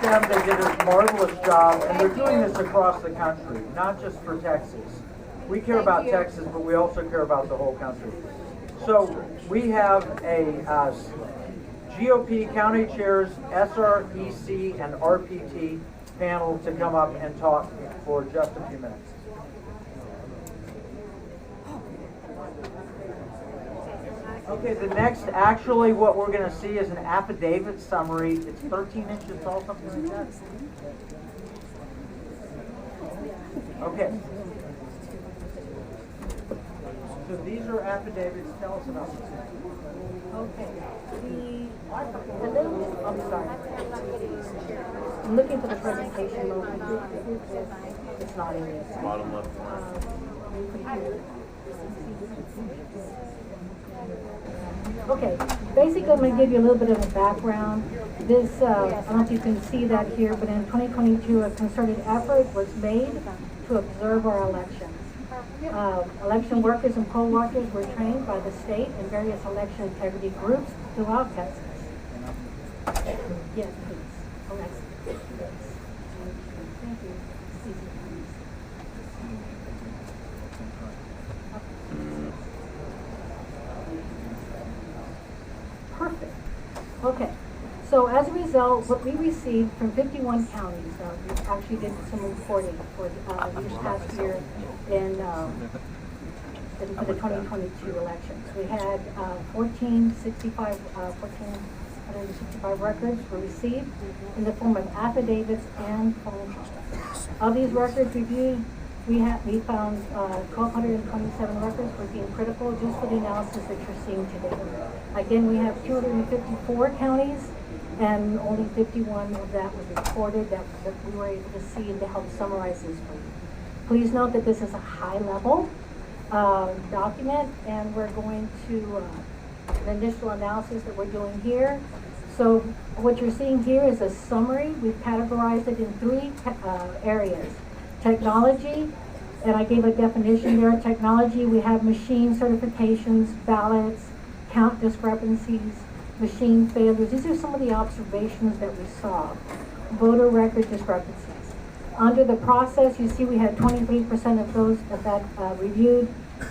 them. They did a marvelous job, and they're doing this across the country, not just for Texas. We care about Texas, but we also care about the whole country. So we have a GOP county chairs, SREC, and RPT panel to come up and talk for just a few minutes. Okay, the next, actually, what we're going to see is an affidavit summary. It's 13 inches tall, something like that. Okay. So these are affidavits. Tell us about them. Okay. I'm sorry. I'm looking for the presentation mode. It's not in it. Bottom left. Okay, basically I'm going to give you a little bit of a background. This, I don't know if you can see that here, but in 2022 a concerted effort was made to observe our elections. Election workers and poll watchers were trained by the state and various election integrity groups throughout Texas. Yes, please. Oh, that's, yes. Thank you. Perfect. Okay. So as a result, what we received from 51 counties, we actually did some reporting for this past year in for the 2022 elections. We had 1,465 records were received in the form of affidavits and phone calls. Of these records reviewed, we found 1,227 records were deemed critical just for the analysis that you're seeing today. Again, we have 254 counties, and only 51 of that was recorded that we were able to see and to help summarize this for you. Please note that this is a high-level document, and we're going to the initial analysis that we're doing here. So what you're seeing here is a summary. We've categorized it in three areas. Technology, and I gave a definition there. Technology, we have machine certifications, ballots, count discrepancies, machine failures. These are some of the observations that we saw. Voter record discrepancies. Under the process, you see we had 23% of those that reviewed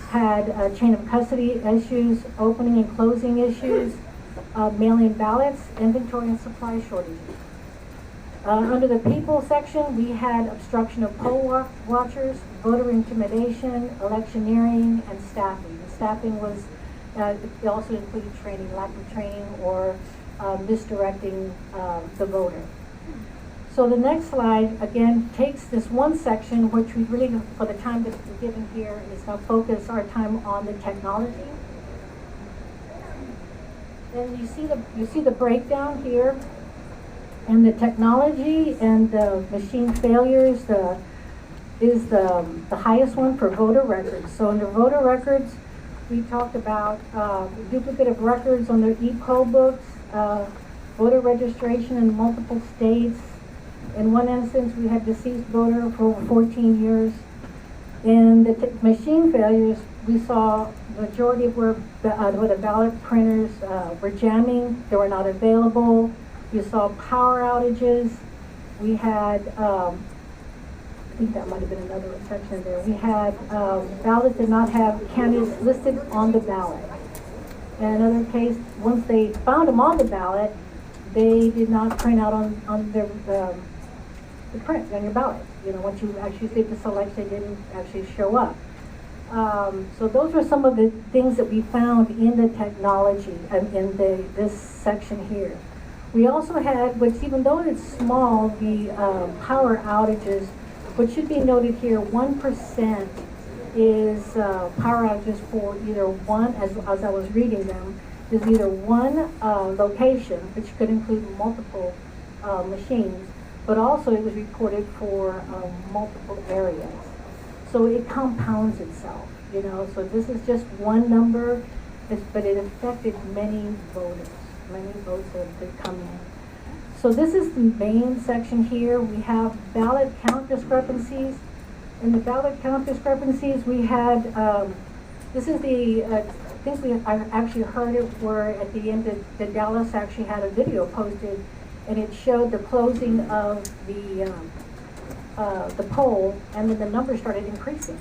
had chain of custody issues, opening and closing issues, mail-in ballots, inventory and supply shortages. Under the people section, we had obstruction of poll watchers, voter intimidation, electioneering, and staffing. The staffing was, it also included training, lack of training, or misdirecting the voter. So the next slide, again, takes this one section, which we really, for the time that we're given here, is going to focus our time on the technology. And you see the breakdown here. And the technology and the machine failures is the highest one for voter records. So under voter records, we talked about duplicate of records on their e-poll books, voter registration in multiple states. In one instance, we had deceased voter for over 14 years. In the machine failures, we saw the majority of where the ballot printers were jamming, they were not available. We saw power outages. We had, I think that might have been another section there. We had ballots did not have candidates listed on the ballot. In another case, once they found them on the ballot, they did not print out on their the print on your ballot. You know, once you actually did the select, they didn't actually show up. So those were some of the things that we found in the technology and in this section here. We also had, which even though it's small, the power outages, which should be noted here, 1% is power outages for either one, as I was reading them, is either one location, which could include multiple machines, but also it was reported for multiple areas. So it compounds itself, you know, so this is just one number, but it affected many voters. Many votes that come in. So this is the main section here. We have ballot count discrepancies. In the ballot count discrepancies, we had, this is the, I think I actually heard it where at the end the Dallas actually had a video posted and it showed the closing of the poll, and then the numbers started increasing.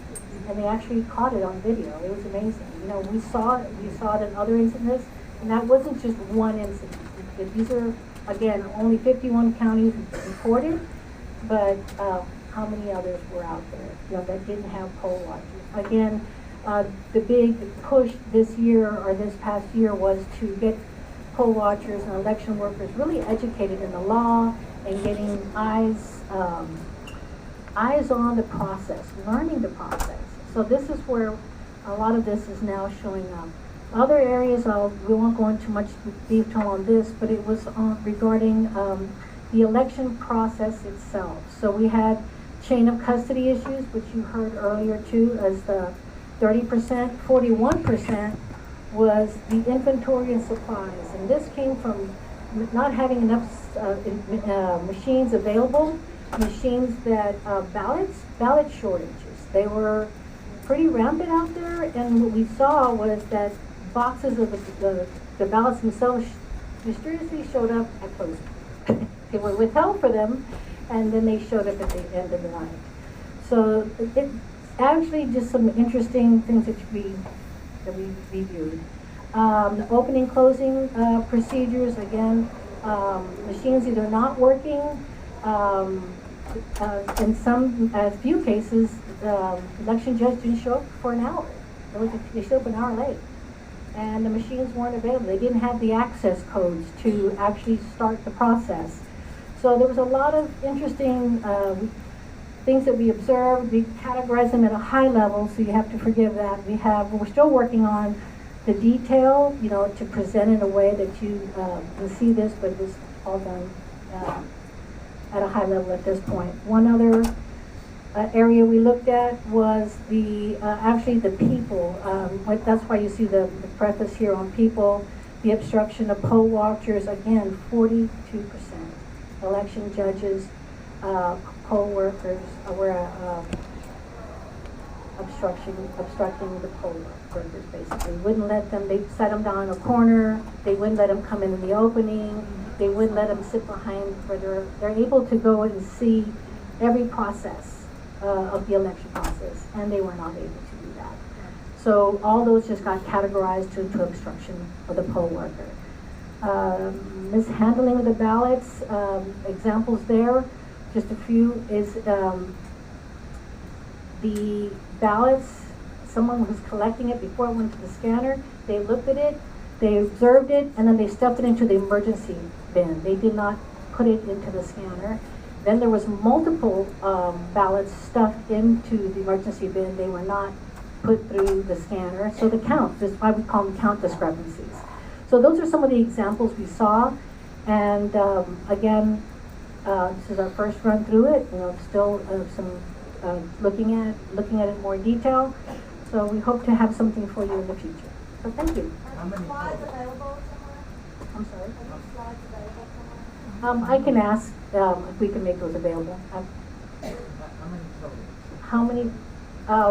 And they actually caught it on video. It was amazing. You know, we saw it in other incidents, and that wasn't just one incident. These are, again, only 51 counties reported, but how many others were out there, you know, that didn't have poll watchers? Again, the big push this year or this past year was to get poll watchers and election workers really educated in the law and getting eyes on the process, learning the process. So this is where a lot of this is now showing up. Other areas, we won't go into much detail on this, but it was regarding the election process itself. So we had chain of custody issues, which you heard earlier too, as the 30%, 41% was the inventory and supplies. And this came from not having enough machines available, machines that, ballot shortages. They were pretty rampant out there, and what we saw was that boxes of the ballots themselves mysteriously showed up at closing. They were withheld for them, and then they showed up at the end of the night. So it's actually just some interesting things that we reviewed. Opening, closing procedures, again, machines either not working, in a few cases, election judge didn't show up for an hour. They showed up an hour late. And the machines weren't available. They didn't have the access codes to actually start the process. So there was a lot of interesting things that we observed. We categorized them at a high level, so you have to forgive that. We're still working on the detail, you know, to present in a way that you can see this, but it was all done at a high level at this point. One other area we looked at was actually the people. That's why you see the preface here on people. The obstruction of poll watchers, again, 42%. Election judges, poll workers were obstructing the poll workers, basically. Wouldn't let them, they set them down in a corner, they wouldn't let them come in the opening, they wouldn't let them sit behind where they're able to go and see every process of the election process, and they were not able to do that. So all those just got categorized to obstruction of the poll worker. Mishandling of the ballots, examples there, just a few, is the ballots, someone was collecting it before it went to the scanner, they looked at it, they observed it, and then they stuffed it into the emergency bin. They did not put it into the scanner. Then there was multiple ballots stuffed into the emergency bin. They were not put through the scanner. So the counts, that's why we call them count discrepancies. So those are some of the examples we saw. And again, this is our first run through it. You know, still some looking at it in more detail. So we hope to have something for you in the future. So thank you. How many slides available somewhere? I'm sorry. Are those slides available somewhere? I can ask if we can make those available. How many total? How many?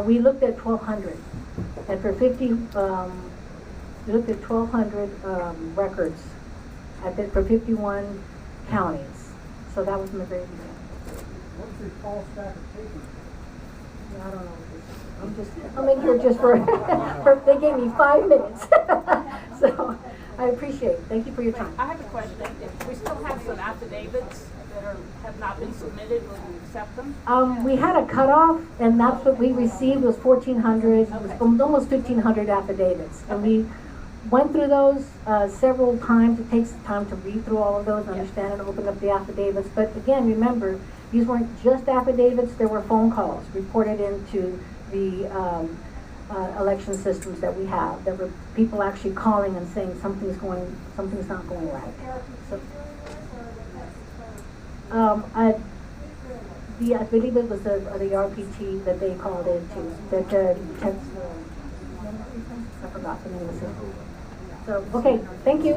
We looked at 1,200, and for 50, we looked at 1,200 records for 51 counties. So that was in the very beginning. What's the tall stack of paper? I don't know. I'm in here just for, they gave me 5 minutes. So I appreciate it. Thank you for your time. I have a question. If we still have some affidavits that have not been submitted, will you accept them? We had a cutoff, and that's what we received was 1,400, it was almost 1,500 affidavits. And we went through those several times. It takes time to read through all of those, understand and open up the affidavits. But again, remember, these weren't just affidavits, there were phone calls reported into the election systems that we have. There were people actually calling and saying something's not going right. So, I believe it was the RPT that they called into. I forgot the name of it. So, okay, thank you.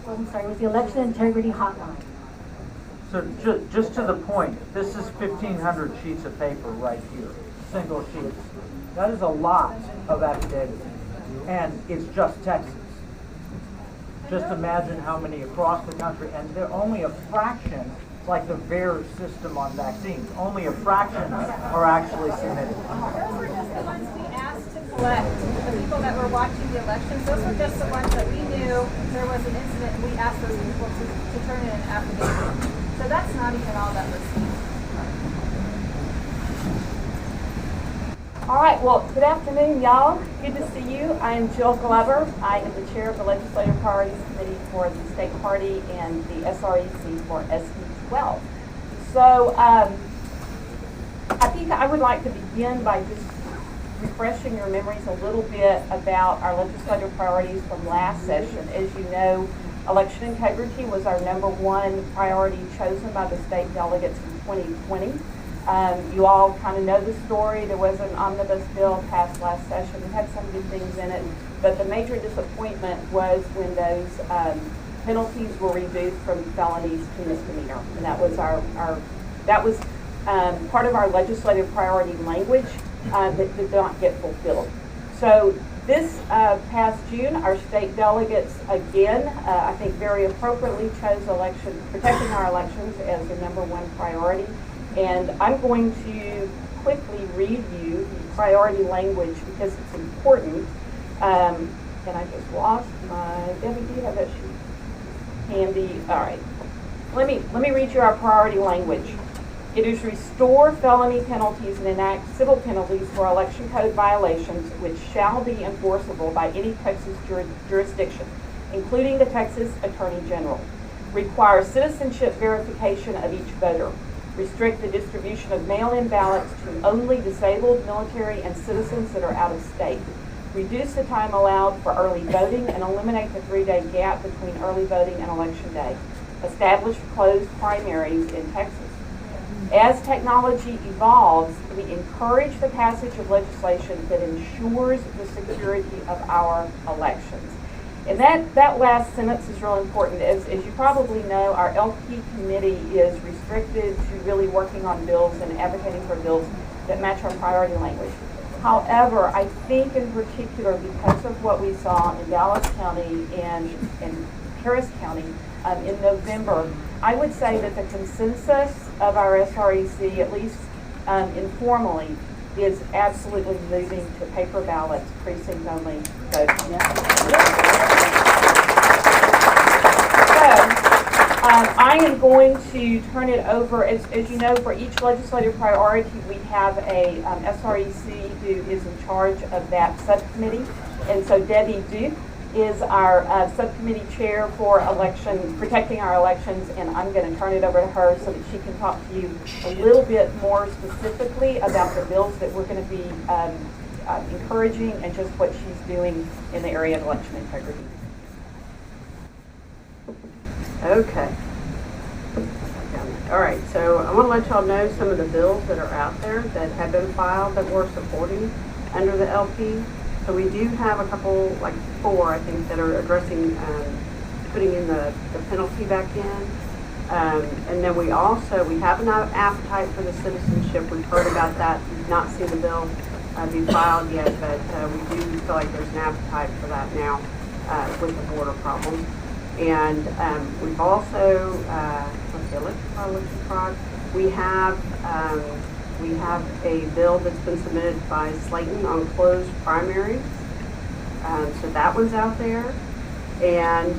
I'm sorry, it was the Election Integrity Hotline. So just to the point, this is 1,500 sheets of paper right here, single sheets. That is a lot of affidavits. and it's just Texas. Just imagine how many across the country, and they're only a fraction, like the VAERS system on vaccines, only a fraction are actually submitted. Those were just the ones we asked to collect, the people that were watching the elections. Those were just the ones that we knew there was an incident, and we asked those people to turn in an affidavit. So that's not even all that was seen. All right, well, good afternoon, y'all. Good to see you. I am Jill Glover. I am the chair of the Legislative Priorities Committee for the State Party and the SREC for SB12. So I think I would like to begin by just refreshing your memories a little bit about our legislative priorities from last session. As you know, election integrity was our #1 priority chosen by the state delegates in 2020. You all kind of know the story. There was an omnibus bill passed last session. It had some good things in it, but the major disappointment was when those penalties were reduced from felonies to misdemeanor, and that was part of our legislative priority language that did not get fulfilled. So this past June, our state delegates again, I think very appropriately, chose protecting our elections as the #1 priority. And I'm going to quickly read you the priority language because it's important. And I just lost my, Debbie, do you have that sheet handy? All right. Let me read you our priority language. It is restore felony penalties and enact civil penalties for election code violations which shall be enforceable by any Texas jurisdiction, including the Texas Attorney General. Require citizenship verification of each voter. Restrict the distribution of mail-in ballots to only disabled, military, and citizens that are out of state. Reduce the time allowed for early voting and eliminate the 3-day gap between early voting and election day. Establish closed primaries in Texas. As technology evolves, we encourage the passage of legislation that ensures the security of our elections. And that last sentence is really important. As you probably know, our LP committee is restricted to really working on bills and advocating for bills that match our priority language. However, I think in particular, because of what we saw in Dallas County and Harris County in November, I would say that the consensus of our SREC, at least informally, is absolutely moving to paper ballots, precinct-only voting. I am going to turn it over, as you know, for each legislative priority, we have a SREC who is in charge of that subcommittee. And so Debbie Duke is our subcommittee chair for protecting our elections, and I'm going to turn it over to her so that she can talk to you a little bit more specifically about the bills that we're going to be encouraging and just what she's doing in the area of election integrity. Okay. All right, so I want to let y'all know some of the bills that are out there that have been filed that we're supporting under the LP. So we do have a couple, like 4, I think, that are addressing putting in the penalty back in. And then we have an appetite for the citizenship. We've heard about that. We've not seen the bill be filed yet, but we do feel like there's an appetite for that now with the border problem. And we've also, election fraud. We have a bill that's been submitted by Slayton on closed primaries. So that one's out there. And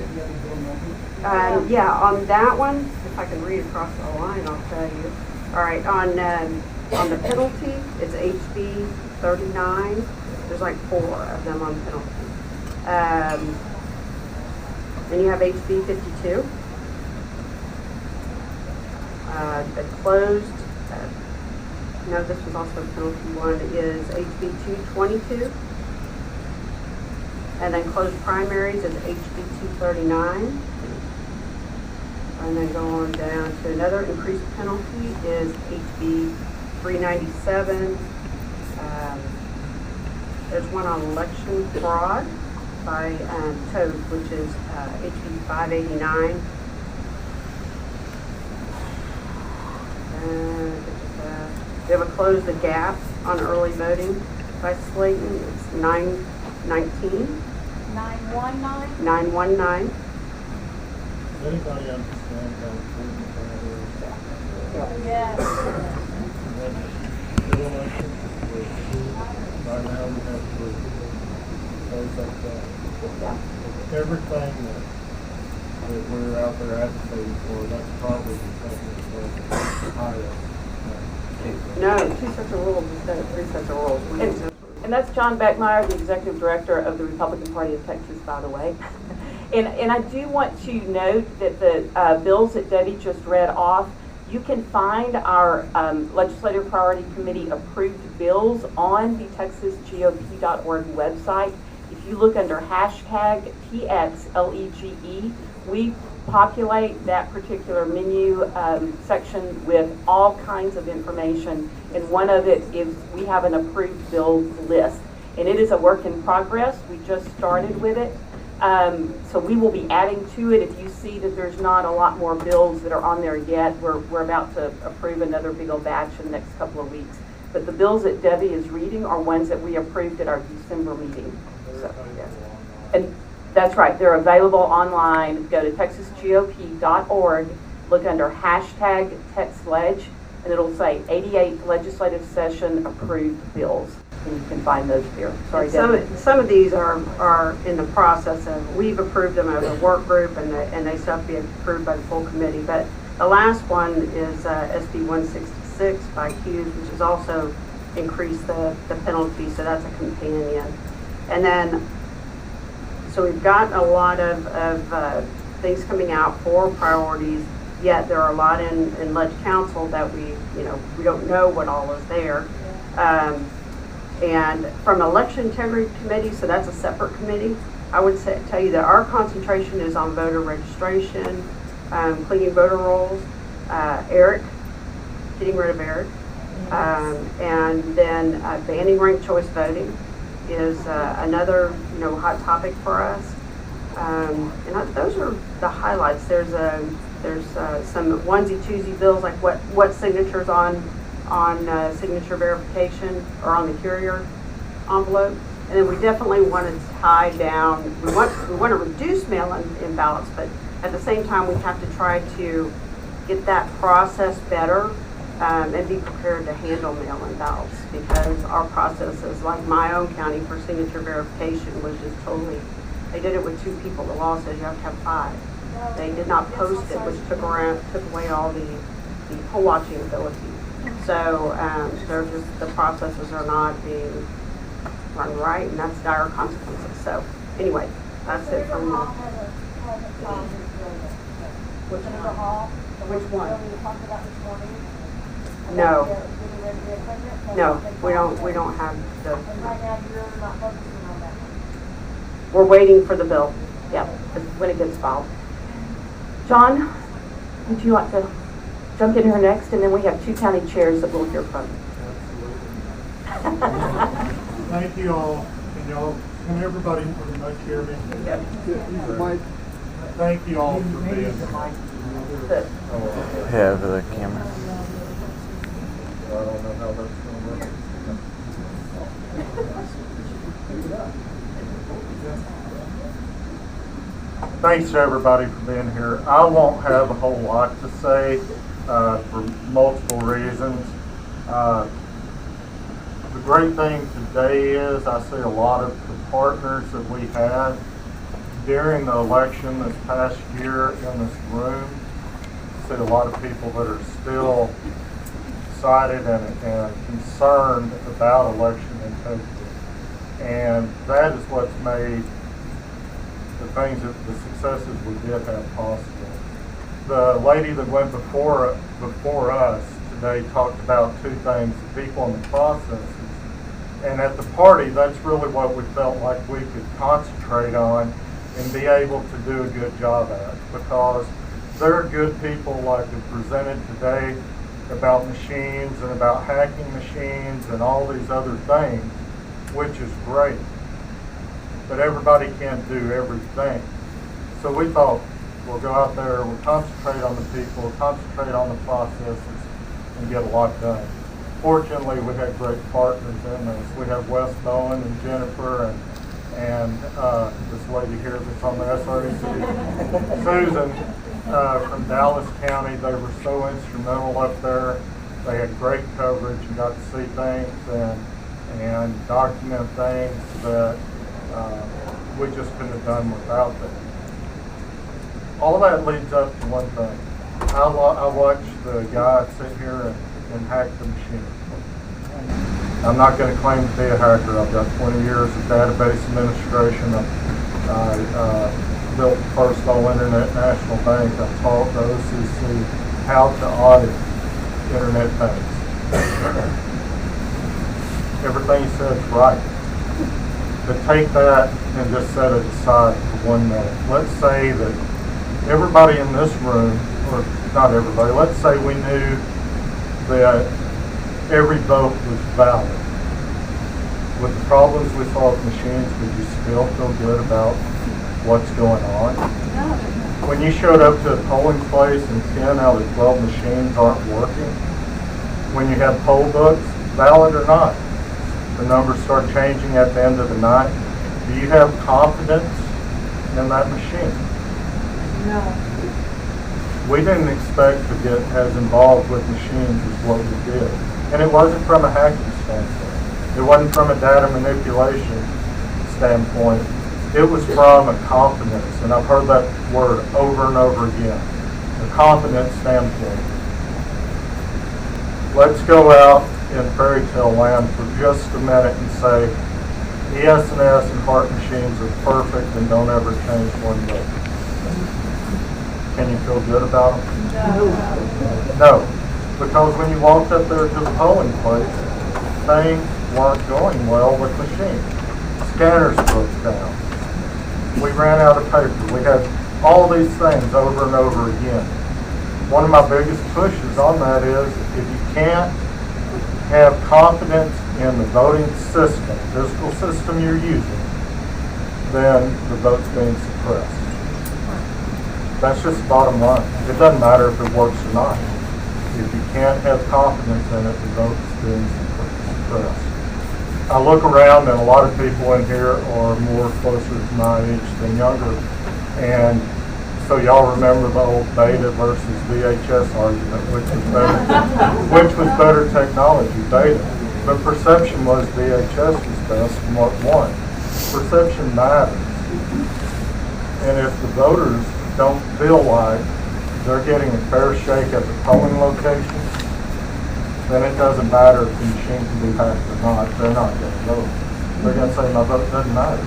yeah, on that one, if I can read across the line, I'll tell you. All right, on the penalty, it's HB 39. There's like 4 of them on penalty. Then you have HB 52. The closed, no, this was also penalty one, is HB 222. And then closed primaries is HB 239. And then go on down to another increased penalty is HB 397. There's one on election fraud by Toad, which is HB 589. We have a close the gap on early voting by Slayton. It's 9 19 919. 919. Does anybody understand how important that is? Yes. Bill elections, right now we have three. Those like that. Yeah. Everything that we're out there advocating for, that's probably the highest. No, 2 sets of rules instead of 3 sets of rules. We And, just- and that's John Beckmeyer, the Executive Director of the Republican Party of Texas, by the way. And I do want to note that the bills that Debbie just read off, you can find our Legislative Priority Committee approved bills on the TexasGOP.org website. If you look under hashtag TXLEGE, we populate that particular menu section with all kinds of information. And one of it is we have an approved bill list. And it is a work in progress. We just started with it. So we will be adding to it. If you see that there's not a lot more bills that are on there yet, we're about to approve another big old batch in the next couple of weeks. But the bills that Debbie is reading are ones that we approved at our December meeting. So, yes. And that's right, they're available online. Go to TexasGOP.org, look under hashtag TextLeg, and it'll say 88th Legislative Session approved bills. And you can find those there. Sorry, Debbie. Some of these are in the process of, we've approved them as a work group and they still have to be approved by the full committee. But the last one is SB 166 by Hughes, which has also increased the penalty, so that's a companion. And then, so we've got a lot of things coming out for priorities, yet there are a lot in Ledge Council that we don't know what all is there. And from Election Integrity Committee, so that's a separate committee, I would tell you that our concentration is on voter registration, cleaning voter rolls, Eric, getting rid of Eric, and then banning ranked choice voting is another hot topic for us. And those are the highlights. There's some onesie-twosie bills, like what signatures on signature verification or on the courier envelope. And then we definitely want to tie down, we want to reduce mail-in ballots, but at the same time we have to try to get that process better and be prepared to handle mail-in ballots, because our processes, like my own county for signature verification, was just totally, they did it with 2 people. The law says you have to have 5. They did not post it, which took away all the poll watching ability. So they're just, the processes are not being run right, and that's dire consequences. So anyway, that's it from me. Which one? No. No, we don't have the. We're waiting for the bill. Yeah, when it gets filed. John, would you like to jump in here next, and then we have 2 county chairs that we'll hear from. Thank you all, and y'all, can everybody pretty much hear me? Thank you all for being here. Have the camera. I don't know how that's gonna work. Thanks to everybody for being here. I won't have a whole lot to say for multiple reasons. The great thing today is I see a lot of the partners that we had during the election this past year in this room. I see a lot of people that are still excited and concerned about election integrity. And that is what's made the successes we did have possible. The lady that went before us today talked about 2 things, the people and the processes. And at the party, that's really what we felt like we could concentrate on and be able to do a good job at, because there are good people like we presented today about machines and about hacking machines and all these other things, which is great. But everybody can't do everything. So we thought, we'll go out there, we'll concentrate on the people, concentrate on the processes, and get a lot done. Fortunately, we had great partners in this. We have Wes Bowen and Jennifer and this lady here that's on the SREC, Susan, from Dallas County. They were so instrumental up there. They had great coverage and got to see things and document things that we just couldn't have done without them. All of that leads up to one thing. I watched the guy sit here and hack the machine. I'm not going to claim to be a hacker. I've got 20 years of database administration. I built the first all-internet national bank. I taught the OCC how to audit internet banks. Everything he said is right. But take that and just set it aside for 1 minute. Let's say that everybody in this room, or not everybody, let's say we knew that every vote was valid. With the problems we saw with machines, would you still feel good about what's going on? When you showed up to a polling place and 10 out of 12 machines aren't working, when you have poll books, valid or not, the numbers start changing at the end of the night, do you have confidence in that machine? No. We didn't expect to get as involved with machines as what we did. And it wasn't from a hacking standpoint. It wasn't from a data manipulation standpoint. It was from a confidence, and I've heard that word over and over again, a confidence standpoint. Let's go out in fairy tale land for just a minute and say ES&S and Hart machines are perfect and don't ever change one bit. Can you feel good about them? No. Because when you walked up there to the polling place, things weren't going well with machines. Scanners broke down. We ran out of paper. We had all these things over and over again. One of my biggest pushes on that is if you can't have confidence in the voting system, physical system you're using, then the vote's being suppressed. That's just the bottom line. It doesn't matter if it works or not. If you can't have confidence in it, the vote's being suppressed. I look around and a lot of people in here are more closer to my age than younger. And so y'all remember the old beta versus VHS argument, which was better technology, beta. But perception was VHS was best and what won. Perception matters. And if the voters don't feel like they're getting a fair shake at the polling location, then it doesn't matter if the machine can be hacked or not. They're not going to vote. They're going to say my vote doesn't matter.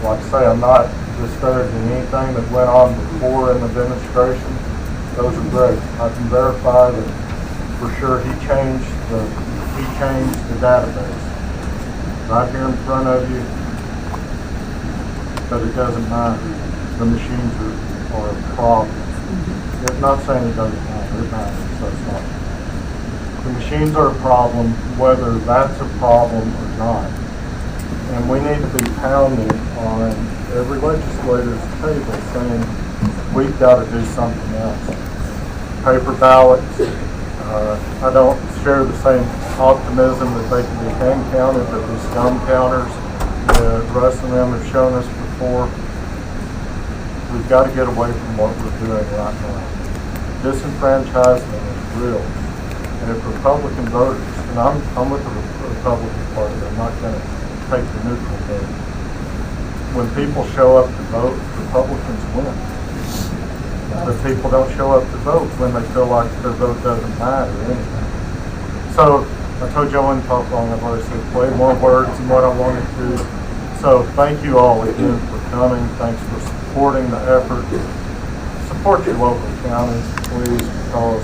Like I say, I'm not disparaging anything that went on before in the demonstration. Those are great. I can verify that for sure he changed the database right here in front of you. But it doesn't matter. The machines are a problem. I'm not saying it doesn't matter. It matters. So it's not. The machines are a problem, whether that's a problem or not. And we need to be pounding on every legislator's table saying we've got to do something else. Paper ballots. I don't share the same optimism that they can be hand counted, but these thumb counters that Russ and them have shown us before, we've got to get away from what we're doing right now. Disenfranchisement is real. And if Republican voters, and I'm with the Republican Party, I'm not going to take the neutral vote. When people show up to vote, Republicans win. But people don't show up to vote when they feel like their vote doesn't matter anyway. So I told you I wouldn't talk long. I've already said way more words than what I wanted to. So thank you all again for coming. Thanks for supporting the effort. Support your local counties, please, because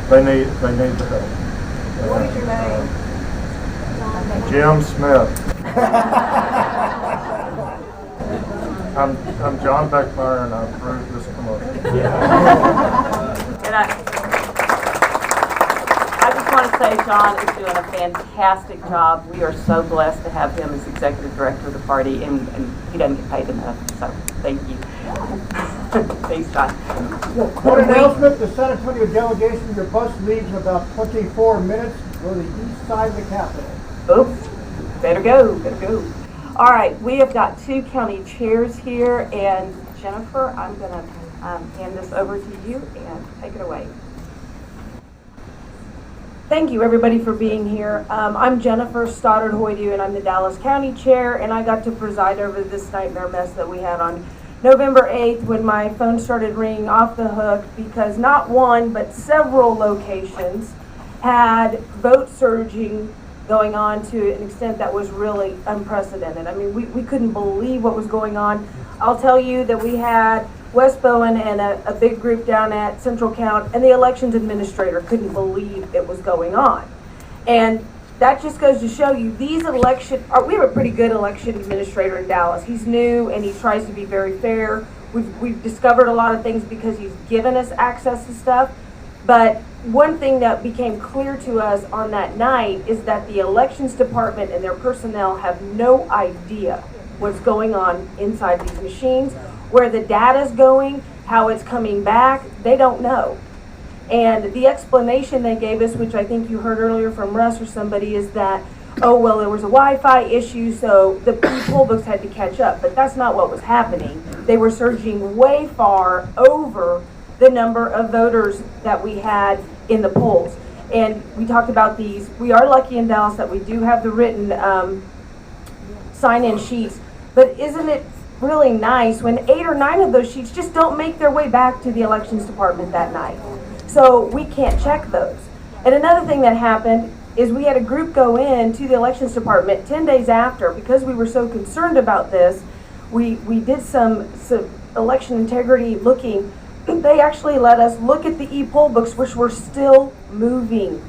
they need the help. What is your name? Jim Smith. I'm John Beckmeyer, and I approve this commercial. And I just want to say John is doing a fantastic job. We are so blessed to have him as executive director of the party, and he doesn't get paid enough, so thank you. Thanks, John. One announcement, the San Antonio delegation, your bus leaves in about 24 minutes. Go to the east side of the Capitol. Oops. Better go, better go. All right, we have got two county chairs here, and Jennifer, I'm going to hand this over to you and take it away. Thank you, everybody, for being here. I'm Jennifer Stoddard Hoydu, and I'm the Dallas County Chair, and I got to preside over this nightmare mess that we had on November 8th when my phone started ringing off the hook because not one, but several locations had vote surging going on to an extent that was really unprecedented. I mean, we couldn't believe what was going on. I'll tell you that we had West Bowen and a big group down at Central Count, and the elections administrator couldn't believe it was going on. And that just goes to show you we have a pretty good election administrator in Dallas. He's new and he tries to be very fair. We've discovered a lot of things because he's given us access to stuff. But one thing that became clear to us on that night is that the elections department and their personnel have no idea what's going on inside these machines, where the data's going, how it's coming back, they don't know. And the explanation they gave us, which I think you heard earlier from Russ or somebody, is that, oh, well, there was a Wi-Fi issue, so the poll books had to catch up. But that's not what was happening. They were surging way far over the number of voters that we had in the polls. And we talked about these. We are lucky in Dallas that we do have the written sign-in sheets. But isn't it really nice when 8 or 9 of those sheets just don't make their way back to the elections department that night? So we can't check those. And another thing that happened is we had a group go in to the elections department 10 days after, because we were so concerned about this. We did some election integrity looking. They actually let us look at the e-poll books, which were still moving.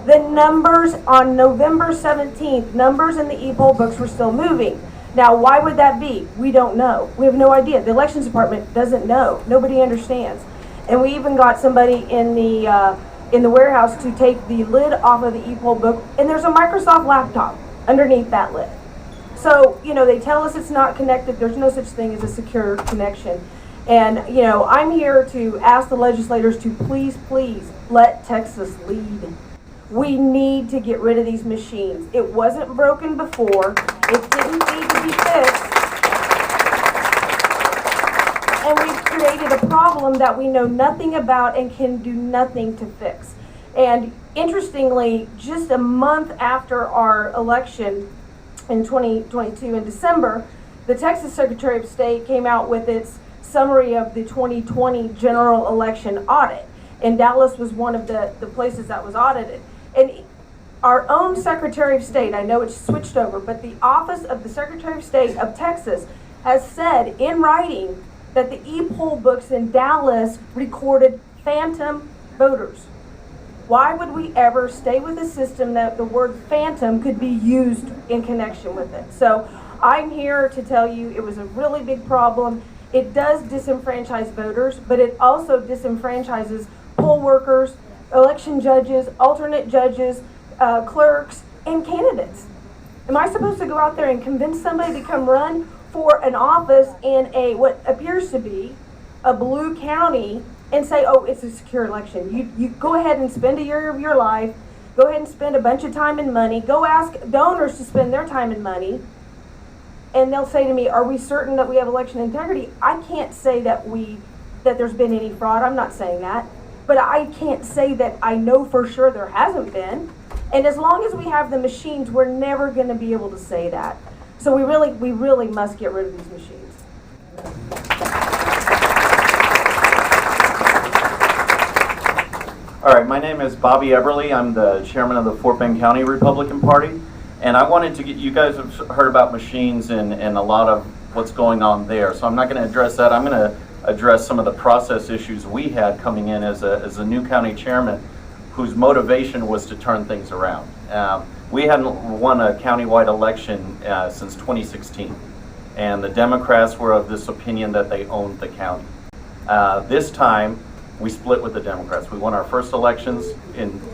The numbers on November 17th, numbers in the e-poll books were still moving. Now, why would that be? We don't know. We have no idea. The elections department doesn't know. Nobody understands. And we even got somebody in the warehouse to take the lid off of the e-poll book, and there's a Microsoft laptop underneath that lid. So, they tell us it's not connected. There's no such thing as a secure connection. And, I'm here to ask the legislators to please, please let Texas lead. We need to get rid of these machines. It wasn't broken before. It didn't need to be fixed. And we've created a problem that we know nothing about and can do nothing to fix. And interestingly, just a month after our election in 2022 in December, the Texas Secretary of State came out with its summary of the 2020 general election audit. And Dallas was one of the places that was audited. And our own Secretary of State, I know it's switched over, but the Office of the Secretary of State of Texas has said in writing that the e-poll books in Dallas recorded phantom voters. Why would we ever stay with a system that the word phantom could be used in connection with it? So I'm here to tell you it was a really big problem. It does disenfranchise voters, but it also disenfranchises poll workers, election judges, alternate judges, clerks, and candidates. Am I supposed to go out there and convince somebody to come run for an office in what appears to be a blue county and say, oh, it's a secure election? You go ahead and spend a year of your life, go ahead and spend a bunch of time and money, go ask donors to spend their time and money, and they'll say to me, are we certain that we have election integrity? I can't say that there's been any fraud. I'm not saying that. But I can't say that I know for sure there hasn't been. And as long as we have the machines, we're never going to be able to say that. So we really must get rid of these machines. All right, my name is Bobby Everly. I'm the chairman of the Fort Bend County Republican Party. And I wanted to get, you guys have heard about machines and a lot of what's going on there. So I'm not going to address that. I'm going to address some of the process issues we had coming in as a new county chairman whose motivation was to turn things around. We hadn't won a countywide election since 2016, and the Democrats were of this opinion that they owned the county. This time, we split with the Democrats. We won our first elections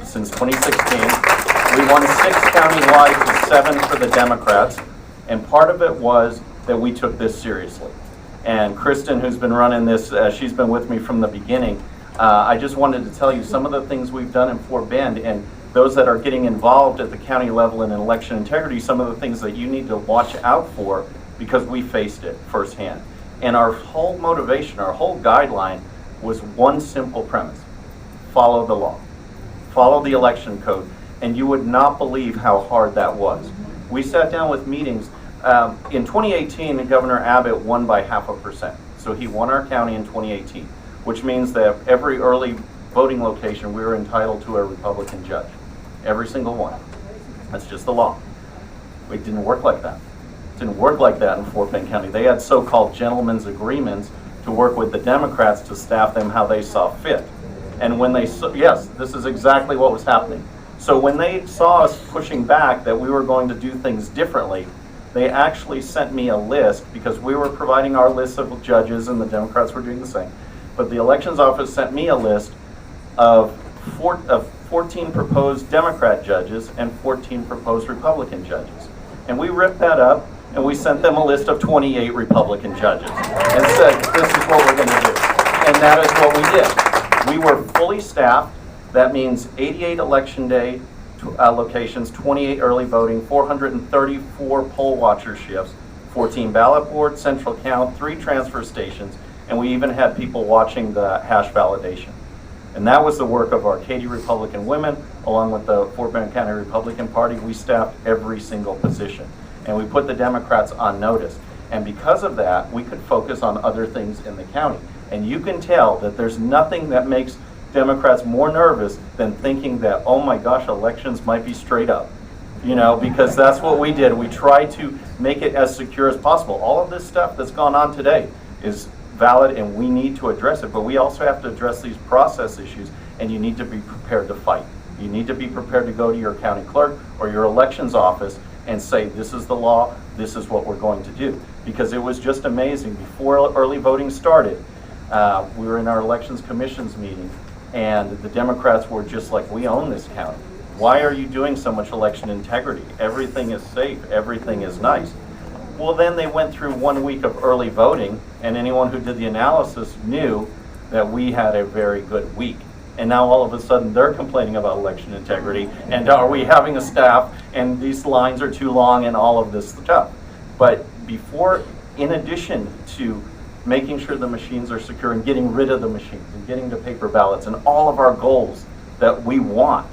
since 2016. We won 6 countywide to 7 for the Democrats, and part of it was that we took this seriously. And Kristen, who's been running this, she's been with me from the beginning. I just wanted to tell you some of the things we've done in Fort Bend, and those that are getting involved at the county level in election integrity, some of the things that you need to watch out for, because we faced it firsthand. And our whole motivation, our whole guideline was one simple premise: follow the law, follow the election code. And you would not believe how hard that was. We sat down with meetings. In 2018, Governor Abbott won by 0.5%. So he won our county in 2018, which means that every early voting location, we were entitled to a Republican judge. Every single one. That's just the law. It didn't work like that. It didn't work like that in Fort Bend County. They had so-called gentlemen's agreements to work with the Democrats to staff them how they saw fit. And when they saw, yes, this is exactly what was happening. So when they saw us pushing back that we were going to do things differently, they actually sent me a list, because we were providing our list of judges and the Democrats were doing the same. But the elections office sent me a list of 14 proposed Democrat judges and 14 proposed Republican judges. And we ripped that up and we sent them a list of 28 Republican judges and said, this is what we're going to do. And that is what we did. We were fully staffed. That means 88 election day locations, 28 early voting, 434 poll watcher shifts, 14 ballot boards, central count, 3 transfer stations, and we even had people watching the hash validation. And that was the work of our Katy Republican women, along with the Fort Bend County Republican Party. We staffed every single position, and we put the Democrats on notice. And because of that, we could focus on other things in the county. And you can tell that there's nothing that makes Democrats more nervous than thinking that, oh my gosh, elections might be straight up. You know, because that's what we did. We tried to make it as secure as possible. All of this stuff that's gone on today is valid and we need to address it, but we also have to address these process issues, and you need to be prepared to fight. You need to be prepared to go to your county clerk or your elections office and say, this is the law, this is what we're going to do. Because it was just amazing. Before early voting started, we were in our elections commissions meeting, and the Democrats were just like, we own this county. Why are you doing so much election integrity? Everything is safe, everything is nice. Well, then they went through 1 week of early voting, and anyone who did the analysis knew that we had a very good week. And now all of a sudden they're complaining about election integrity, and are we having a staff, and these lines are too long, and all of this stuff. But before, in addition to making sure the machines are secure and getting rid of the machines and getting to paper ballots and all of our goals that we want,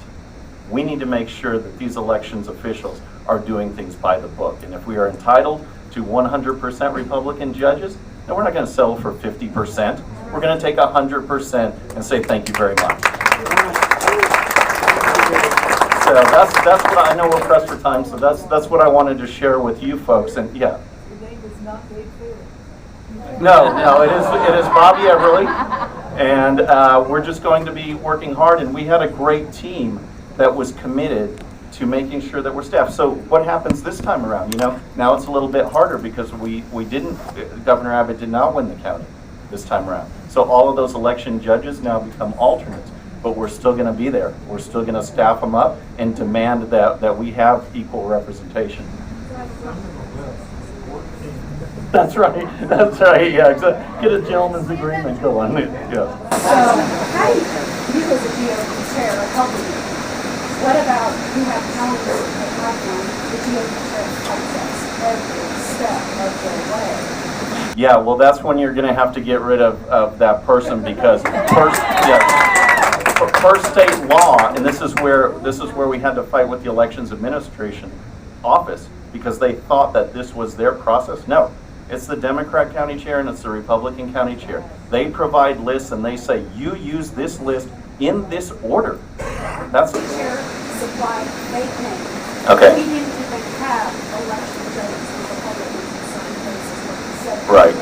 we need to make sure that these elections officials are doing things by the book. And if we are entitled to 100% Republican judges, then we're not going to settle for 50%. We're going to take 100% and say thank you very much. So that's what I know we're pressed for time. So that's what I wanted to share with you folks. And yeah. Your name is not Dave Taylor. No, it is Bobby Everly, and we're just going to be working hard. And we had a great team that was committed to making sure that we're staffed. So what happens this time around? You know, now it's a little bit harder because we didn't. Governor Abbott did not win the county this time around. So all of those election judges now become alternates. But we're still going to be there. We're still going to staff them up and demand that we have equal representation. That's right. That's right. Yeah. Get a gentleman's agreement going. Yeah. So, how do you as a GOP chair are helping you? What about you have counties that have the GOP chair process every step of the way? Yeah. Well, that's when you're going to have to get rid of that person because first state law, and this is where we had to fight with the Elections Administration office because they thought that this was their process. No. It's the Democrat county chair and it's the Republican county chair. They provide lists and they say, you use this list in this order. That's the chair supplied fake names. Okay. We didn't even have election judges with Republicans in certain places where we said right.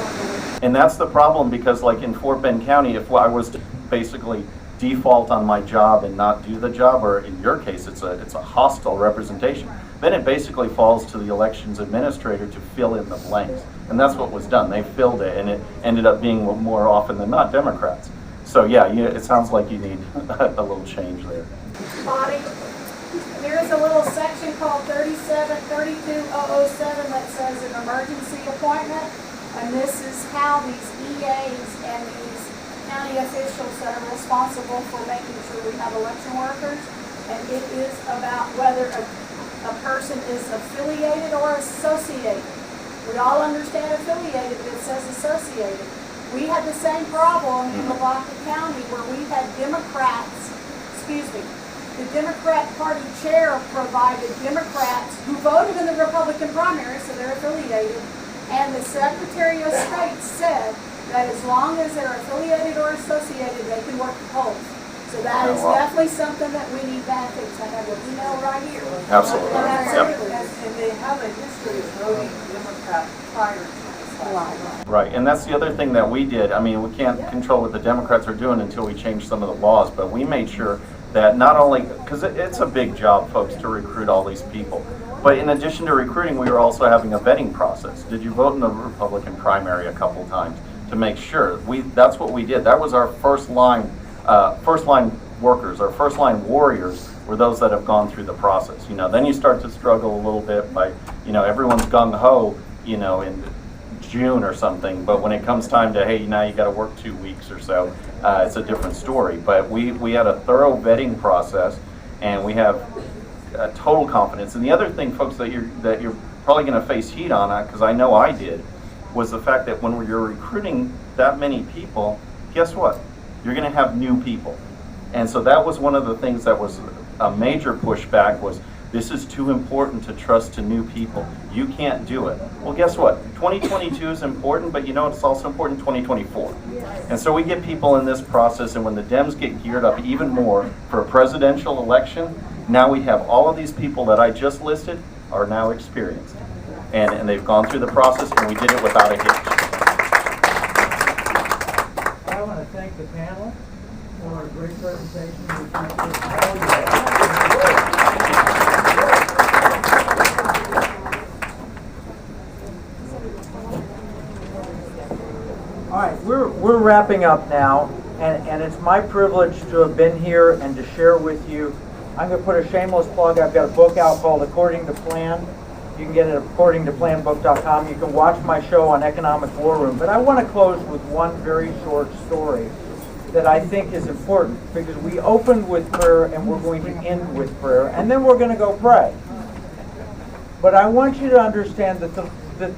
And that's the problem because like in Fort Bend County, if I was to basically default on my job and not do the job, or in your case, it's a hostile representation, then it basically falls to the elections administrator to fill in the blanks. And that's what was done. They filled it, and it ended up being more often than not Democrats. So yeah, it sounds like you need a little change there. Body, there's a little section called 3732007 that says an emergency appointment, and this is how these EAs and these county officials that are responsible for making sure we have election workers, And it is about whether a person is affiliated or associated. We all understand affiliated, but it says associated. We had the same problem in Lavaca County where we had Democrats, the Democrat Party chair provided Democrats who voted in the Republican primary, so they're affiliated, and the Secretary of State said that as long as they're affiliated or associated, they can work the polls. So that is definitely something that we need benefits. I have an email right here. Absolutely. And they have a history of voting Democrat prior to this. Right, and that's the other thing that we did. I mean, we can't control what the Democrats are doing until we change some of the laws, but we made sure that not only, because it's a big job, folks, to recruit all these people, but in addition to recruiting, we were also having a vetting process. Did you vote in the Republican primary a couple times to make sure? That's what we did. That was our first line workers, our first line warriors were those that have gone through the process. Then you start to struggle a little bit by, everyone's gung-ho, in June or something, but when it comes time to, hey, now you got to work 2 weeks or so, it's a different story. But we had a thorough vetting process, and we have total confidence. And the other thing, folks, that you're probably going to face heat on, because I know I did, was the fact that when you're recruiting that many people, guess what? You're going to have new people. And so that was one of the things that was a major pushback was, this is too important to trust to new people. You can't do it. Well, guess what? 2022 is important, but it's also important 2024. And so we get people in this process, and when the Dems get geared up even more for a presidential election, now we have all of these people that I just listed are now experienced. And they've gone through the process, and we did it without a hitch. I want to thank the panel for a great presentation. All right, we're wrapping up now, and it's my privilege to have been here and to share with you. I'm going to put a shameless plug. I've got a book out called According to Plan. You can get it at accordingtoplanbook.com. You can watch my show on Economic War Room. But I want to close with one very short story that I think is important, because we opened with prayer and we're going to end with prayer, and then we're going to go pray. But I want you to understand that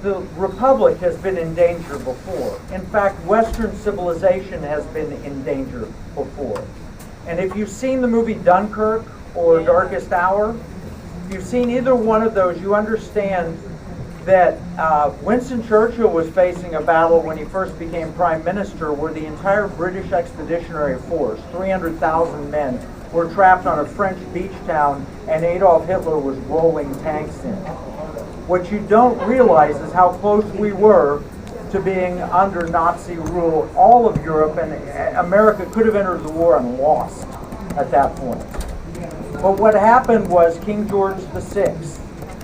the Republic has been in danger before. In fact, Western civilization has been in danger before. And if you've seen the movie Dunkirk or Darkest Hour, if you've seen either one of those, you understand that Winston Churchill was facing a battle when he first became Prime Minister where the entire British Expeditionary Force, 300,000 men, were trapped on a French beach town, and Adolf Hitler was rolling tanks in. What you don't realize is how close we were to being under Nazi rule. All of Europe and America could have entered the war and lost at that point. But what happened was King George VI,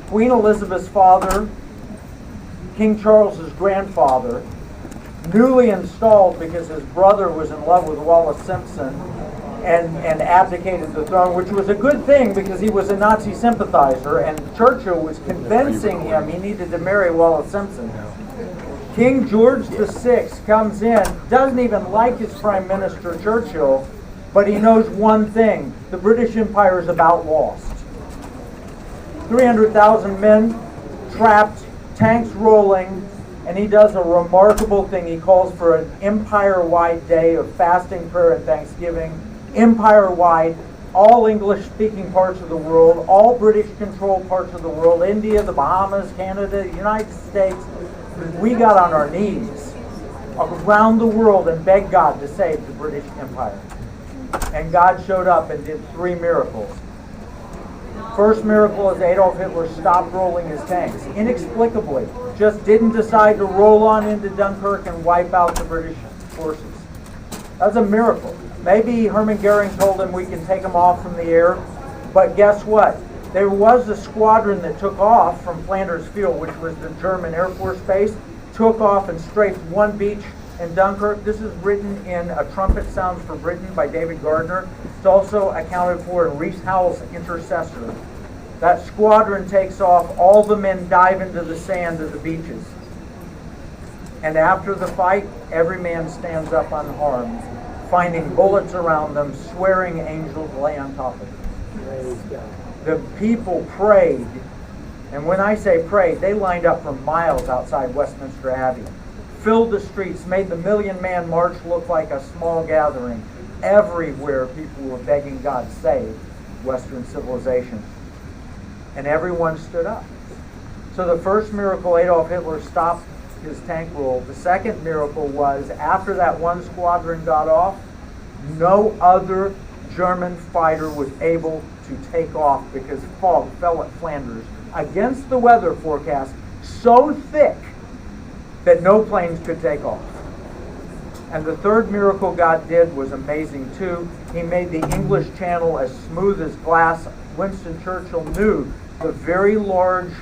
Queen Elizabeth's father, King Charles's grandfather, newly installed because his brother was in love with Wallis Simpson, and abdicated the throne, which was a good thing because he was a Nazi sympathizer, and Churchill was convincing him he needed to marry Wallis Simpson. King George VI comes in, doesn't even like his Prime Minister Churchill, but he knows one thing: the British Empire is about lost. 300,000 men trapped, tanks rolling, and he does a remarkable thing. He calls for an empire-wide day of fasting, prayer, and thanksgiving. Empire-wide, all English-speaking parts of the world, all British-controlled parts of the world, India, the Bahamas, Canada, the United States. We got on our knees around the world and begged God to save the British Empire. And God showed up and did 3 miracles. First miracle is Adolf Hitler stopped rolling his tanks. Inexplicably, just didn't decide to roll on into Dunkirk and wipe out the British forces. That's a miracle. Maybe Hermann Goering told him we can take them off from the air, but guess what? There was a squadron that took off from Flanders Field, which was the German Air Force base, took off and strafed one beach in Dunkirk. This is written in A Trumpet Sounds for Britain by David Gardner. It's also accounted for in Rees Howells' Intercessor. That squadron takes off, all the men dive into the sand of the beaches. And after the fight, every man stands up unharmed, finding bullets around them, swearing angels lay on top of them. The people prayed, and when I say prayed, they lined up for miles outside Westminster Abbey, filled the streets, made the Million Man March look like a small gathering. Everywhere people were begging God, save Western civilization. And everyone stood up. So the first miracle, Adolf Hitler stopped his tank rule. The second miracle was, after that one squadron got off, no other German fighter was able to take off because fog fell at Flanders against the weather forecast so thick that no planes could take off. And the third miracle God did was amazing too. He made the English Channel as smooth as glass. Winston Churchill knew the very large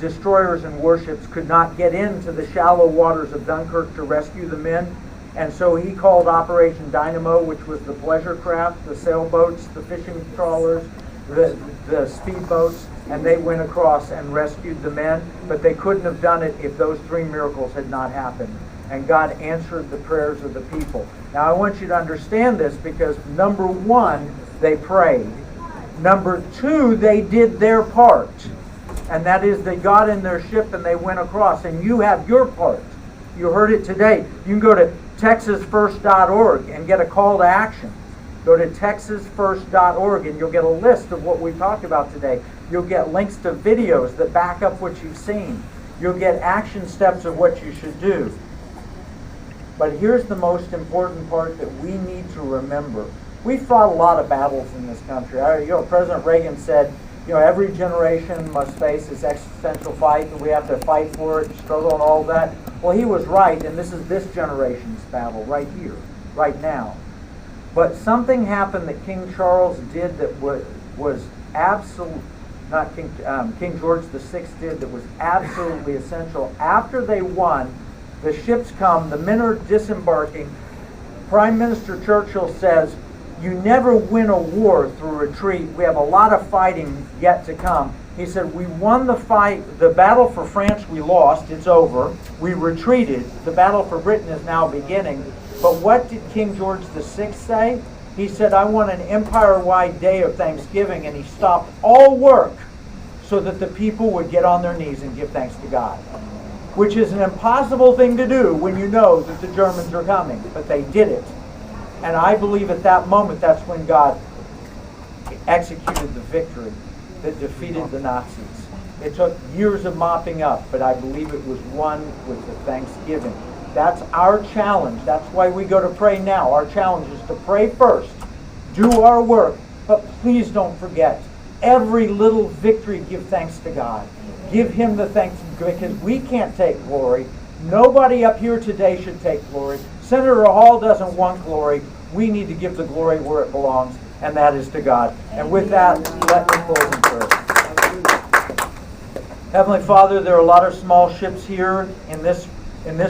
destroyers and warships could not get into the shallow waters of Dunkirk to rescue the men. And so he called Operation Dynamo, which was the pleasure craft, the sailboats, the fishing trawlers, the speedboats, and they went across and rescued the men. But they couldn't have done it if those three miracles had not happened. And God answered the prayers of the people. Now I want you to understand this, because number one, they prayed. Number two, they did their part. And that is, they got in their ship and they went across. And you have your part. You heard it today. You can go to texasfirst.org and get a call to action. Go to texasfirst.org and you'll get a list of what we talked about today. You'll get links to videos that back up what you've seen. You'll get action steps of what you should do. But here's the most important part that we need to remember. We fought a lot of battles in this country. President Reagan said, every generation must face this existential fight, and we have to fight for it, struggle and all that. Well, he was right, and this is this generation's battle right here, right now. But something happened that King Charles did that was absolute, not King George VI did, that was absolutely essential. After they won, the ships come, the men are disembarking. Prime Minister Churchill says, "You never win a war through retreat. We have a lot of fighting yet to come." He said, "We won the fight. The battle for France we lost. It's over. We retreated. The battle for Britain is now beginning." But what did King George VI say? He said, "I want an empire-wide day of Thanksgiving," and he stopped all work so that the people would get on their knees and give thanks to God, which is an impossible thing to do when you know that the Germans are coming. But they did it. And I believe at that moment, that's when God executed the victory that defeated the Nazis. It took years of mopping up, but I believe it was won with the thanksgiving. That's our challenge. That's why we go to pray now. Our challenge is to pray first, do our work, but please don't forget, every little victory, give thanks to God. Give Him the thanks, because we can't take glory. Nobody up here today should take glory. Senator Hall doesn't want glory. We need to give the glory where it belongs, and that is to God. And with that, let me close in prayer. Heavenly Father, there are a lot of small ships here in this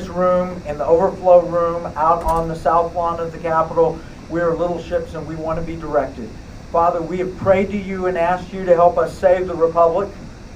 room, in the overflow room, out on the south lawn of the Capitol. We are little ships, and we want to be directed. Father, we have prayed to you and asked you to help us save the Republic.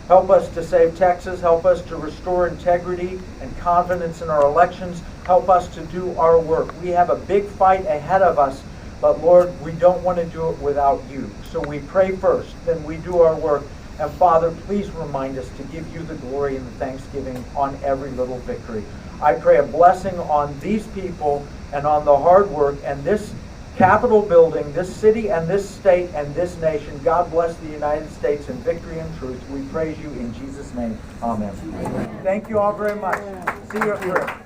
Help us to save Texas. Help us to restore integrity and confidence in our elections. Help us to do our work. We have a big fight ahead of us, but Lord, we don't want to do it without you. So we pray first, then we do our work. And Father, please remind us to give you the glory and the thanksgiving on every little victory. I pray a blessing on these people and on the hard work and this Capitol building, this city and this state and this nation. God bless the United States in victory and truth. We praise you in Jesus' name. Amen. Thank you all very much. See you at prayer.